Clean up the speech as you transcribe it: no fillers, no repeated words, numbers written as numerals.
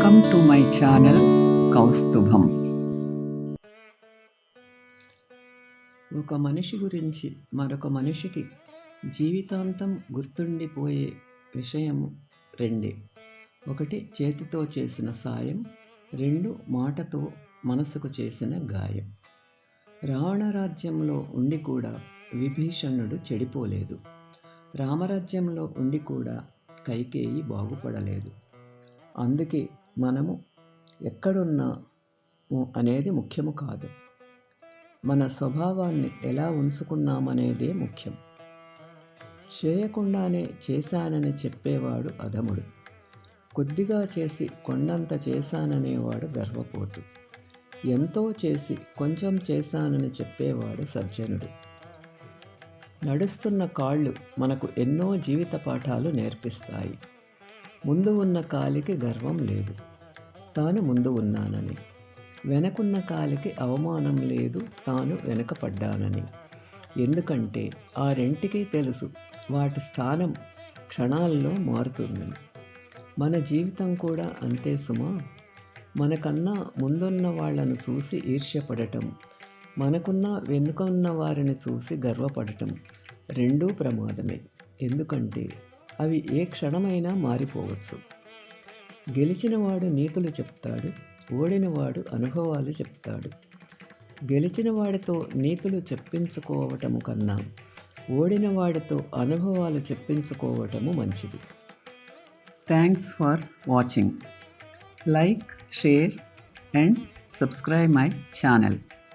Welcome to my channel Kaustubham. ఒక మనిషి గురించి మరొక మనిషికి జీవితాంతం గుర్తుండిపోయే విషయం రెండే. ఒకటి చేతితో చేసిన సాయం, రెండు మాటతో మనసుకు చేసిన గాయం. రావణరాజ్యంలో ఉండి కూడా విభీషణుడు చెడిపోలేదు. రామరాజ్యంలో ఉండి కూడా కైకేయి బాగుపడలేదు. అందుకే మనము ఎక్కడున్నాము అనేది ముఖ్యము కాదు, మన స్వభావాన్ని ఎలా ఉంచుకున్నామనేదే ముఖ్యం. చేయకుండానే చేశానని చెప్పేవాడు అధముడు. కొద్దిగా చేసి కొండంత చేశాననేవాడు గర్వపోతు. ఎంతో చేసి కొంచెం చేశానని చెప్పేవాడు సజ్జనుడు. నడుస్తున్న కాళ్ళు మనకు ఎన్నో జీవిత పాఠాలు నేర్పిస్తాయి. ముందు ఉన్న కాలికి గర్వం లేదు, తాను ముందు ఉన్నానని. వెనకున్న కాలికి అవమానం లేదు, తాను వెనుకపడ్డానని. ఎందుకంటే ఆ రెంటికి తెలుసు వాటి స్థానం క్షణాల్లో మారుతుంది. మన జీవితం కూడా అంతే సుమా. మనకన్నా ముందున్న వాళ్ళను చూసి ఈర్ష్యపడటం, మనకున్న వెనుకున్న వారిని చూసి గర్వపడటం రెండూ ప్రమాదమే. ఎందుకంటే అవి ఏ క్షణమైనా మారిపోవచ్చు. గెలిచినవాడు నీతులు చెప్తాడు, ఓడినవాడు అనుభవాలు చెప్తాడు. గెలిచిన వాడితో నీతులు చెప్పించుకోవటము కన్నా ఓడిన వాడితో అనుభవాలు చెప్పించుకోవటము మంచిది. Thanks for watching. Like, share and subscribe my channel.